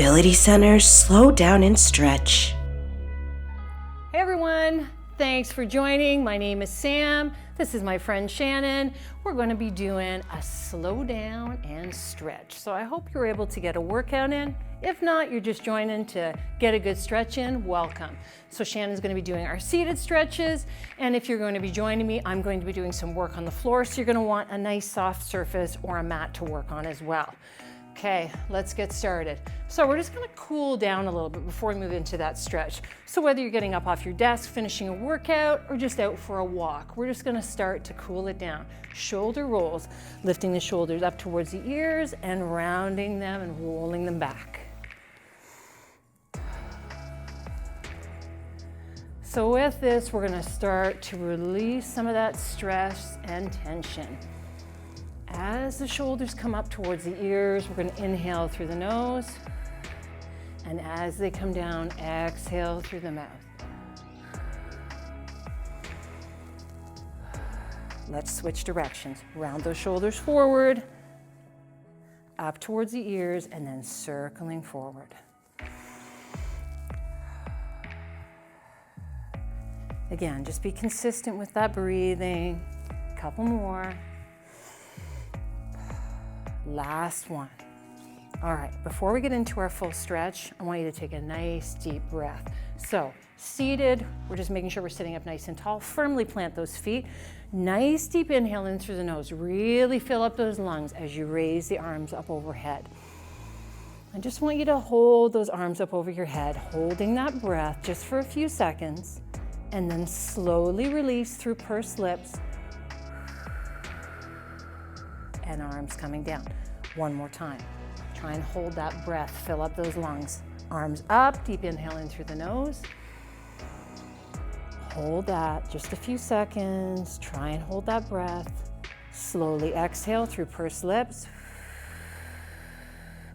Mobility Center's Slow Down and Stretch. Hey everyone, thanks for joining. My name is Sam. This is my friend Shannon. We're going to be doing a slow down and stretch. So I hope you're able to get a workout in. If not, you're just joining to get a good stretch in, welcome. So Shannon's going to be doing our seated stretches. And if you're going to be joining me, I'm going to be doing some work on the floor. So you're going to want a nice soft surface or a mat to work on as well. Okay, let's get started. So we're just gonna cool down a little bit before we move into that stretch. So whether you're getting up off your desk, finishing a workout, or just out for a walk, we're just gonna start to cool it down. Shoulder rolls, lifting the shoulders up towards the ears and rounding them and rolling them back. So with this, we're gonna start to release some of that stress and tension. As the shoulders come up towards the ears, we're going to inhale through the nose. And as they come down, exhale through the mouth. Let's switch directions. Round those shoulders forward, up towards the ears, and then circling forward. Again, just be consistent with that breathing. A couple more. Last one. All right, before we get into our full stretch, I want you to take a nice deep breath. So seated, we're just making sure we're sitting up nice and tall. Firmly plant those feet. Nice deep inhale in through the nose. Really fill up those lungs as you raise the arms up overhead. I just want you to hold those arms up over your head, holding that breath just for a few seconds, and then slowly release through pursed lips. And arms coming down. One more time. Try and hold that breath, fill up those lungs. Arms up, deep inhale in through the nose. Hold that, just a few seconds. Try and hold that breath. Slowly exhale through pursed lips.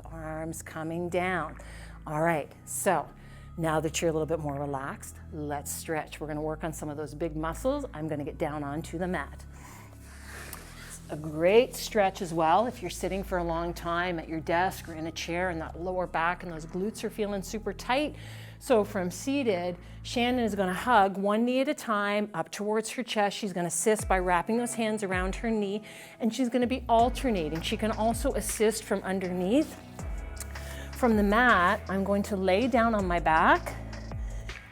Arms coming down. All right, so now that you're a little bit more relaxed, let's stretch. We're gonna work on some of those big muscles. I'm gonna get down onto the mat. A great stretch as well if you're sitting for a long time at your desk or in a chair and that lower back and those glutes are feeling super tight. So from seated, Shannon is going to hug one knee at a time up towards her chest. She's going to assist by wrapping those hands around her knee, and she's going to be alternating. She can also assist from underneath. From the mat, I'm going to lay down on my back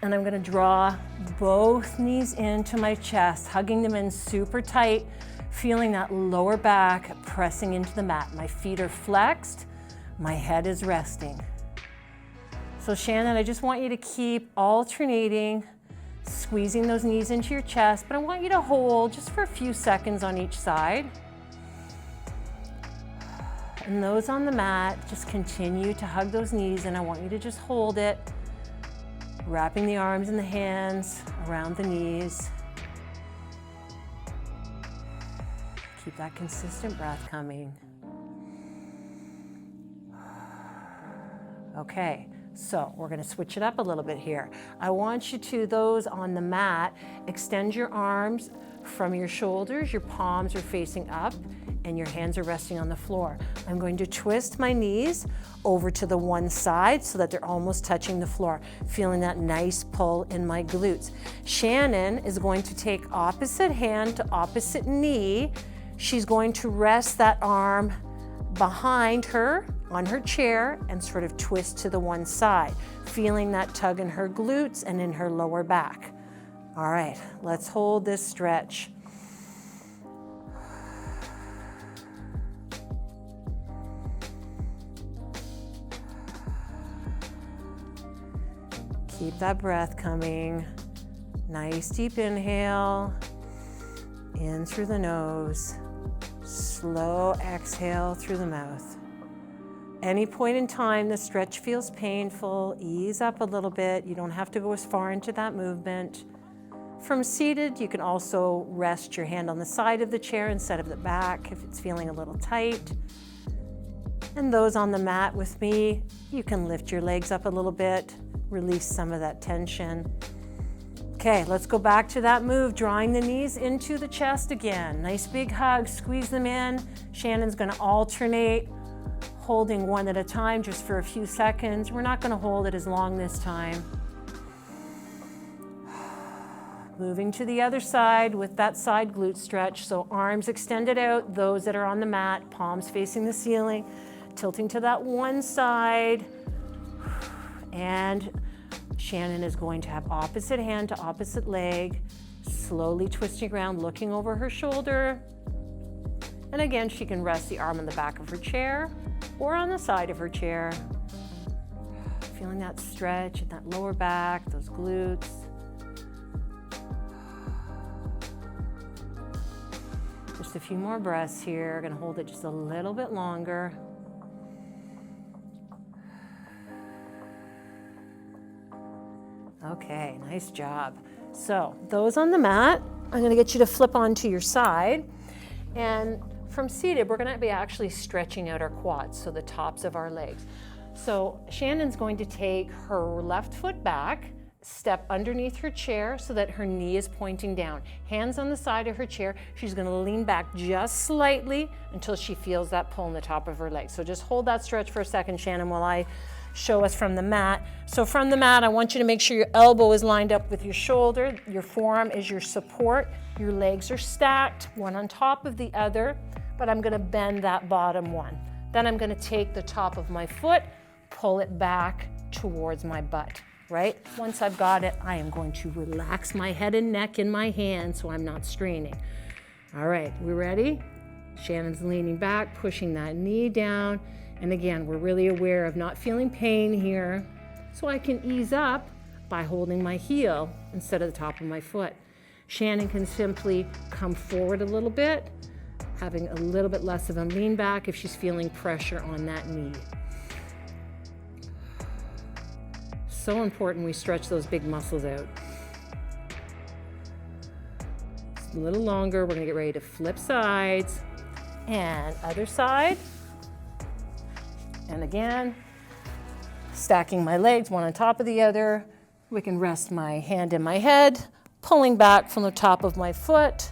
and I'm going to draw both knees into my chest, hugging them in super tight. Feeling that lower back pressing into the mat. My feet are flexed, my head is resting. So Shannon, I just want you to keep alternating, squeezing those knees into your chest, but I want you to hold just for a few seconds on each side. And those on the mat, just continue to hug those knees, and I want you to just hold it, wrapping the arms and the hands around the knees. Keep that consistent breath coming. Okay, so we're gonna switch it up a little bit here. I want you to, those on the mat, extend your arms from your shoulders, your palms are facing up, and your hands are resting on the floor. I'm going to twist my knees over to the one side so that they're almost touching the floor, feeling that nice pull in my glutes. Shannon is going to take opposite hand to opposite knee. She's going to rest that arm behind her on her chair and sort of twist to the one side, feeling that tug in her glutes and in her lower back. All right, let's hold this stretch. Keep that breath coming. Nice deep inhale, in through the nose. Slow exhale through the mouth. Any point in time the stretch feels painful, ease up a little bit. You don't have to go as far into that movement. From seated, you can also rest your hand on the side of the chair instead of the back if it's feeling a little tight. And those on the mat with me, you can lift your legs up a little bit, release some of that tension. Okay, let's go back to that move, drawing the knees into the chest again. Nice big hug, squeeze them in. Shannon's gonna alternate, holding one at a time just for a few seconds. We're not going to hold it as long this time. Moving to the other side with that side glute stretch. So arms extended out, those that are on the mat, palms facing the ceiling, tilting to that one side. And Shannon is going to have opposite hand to opposite leg, slowly twisting around, looking over her shoulder. And again, she can rest the arm on the back of her chair or on the side of her chair. Feeling that stretch in that lower back, those glutes. Just a few more breaths here. Gonna hold it just a little bit longer. Okay, nice job. So those on the mat, I'm gonna get you to flip onto your side. And from seated, we're gonna be actually stretching out our quads, so the tops of our legs. So Shannon's going to take her left foot back, step underneath her chair so that her knee is pointing down. Hands on the side of her chair. She's gonna lean back just slightly until she feels that pull in the top of her leg. So just hold that stretch for a second, Shannon, while I show us from the mat. So from the mat, I want you to make sure your elbow is lined up with your shoulder. Your forearm is your support. Your legs are stacked, one on top of the other, but I'm gonna bend that bottom one. Then I'm gonna take the top of my foot, pull it back towards my butt, right? Once I've got it, I am going to relax my head and neck in my hand so I'm not straining. All right, we ready? Shannon's leaning back, pushing that knee down. And again, we're really aware of not feeling pain here. So I can ease up by holding my heel instead of the top of my foot. Shannon can simply come forward a little bit, having a little bit less of a lean back if she's feeling pressure on that knee. So important we stretch those big muscles out. Just a little longer, we're gonna get ready to flip sides. And other side. And again, stacking my legs one on top of the other. We can rest my hand in my head, pulling back from the top of my foot.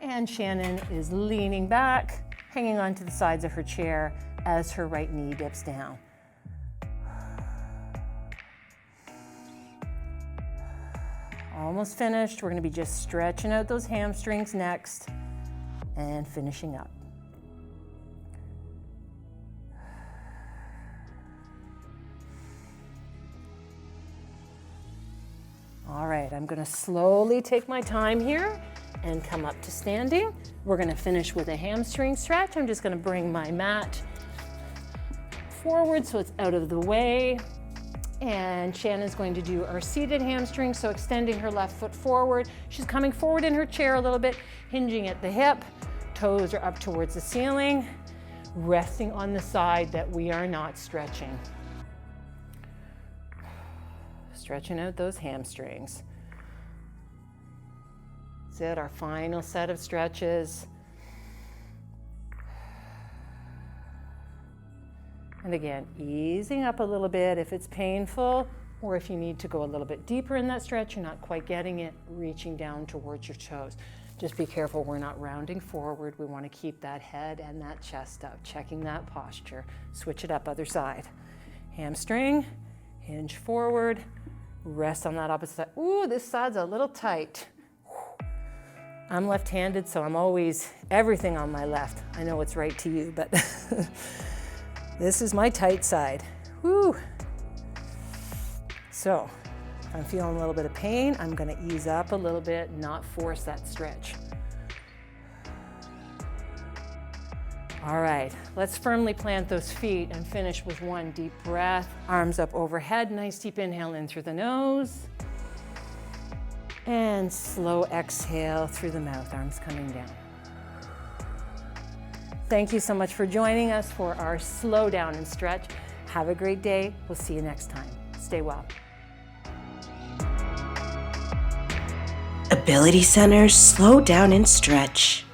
And Shannon is leaning back, hanging onto the sides of her chair as her right knee dips down. Almost finished. We're gonna be just stretching out those hamstrings next and finishing up. All right, I'm gonna slowly take my time here and come up to standing. We're gonna finish with a hamstring stretch. I'm just gonna bring my mat forward so it's out of the way. And Shannon's going to do our seated hamstring, so extending her left foot forward. She's coming forward in her chair a little bit, hinging at the hip. Toes are up towards the ceiling, resting on the side that we are not stretching. Stretching out those hamstrings. That's it, our final set of stretches. And again, easing up a little bit if it's painful, or if you need to go a little bit deeper in that stretch, you're not quite getting it, reaching down towards your toes. Just be careful, we're not rounding forward. We want to keep that head and that chest up, checking that posture. Switch it up, other side. Hamstring, hinge forward, rest on that opposite side. Ooh, this side's a little tight. I'm left-handed, so I'm always everything on my left. I know it's right to you, but this is my tight side. Woo. So, if I'm feeling a little bit of pain, I'm gonna ease up a little bit, not force that stretch. All right, let's firmly plant those feet and finish with one deep breath. Arms up overhead, nice deep inhale in through the nose. And slow exhale through the mouth, arms coming down. Thank you so much for joining us for our slow down and stretch. Have a great day. We'll see you next time. Stay well. Ability Center's Slow Down and Stretch.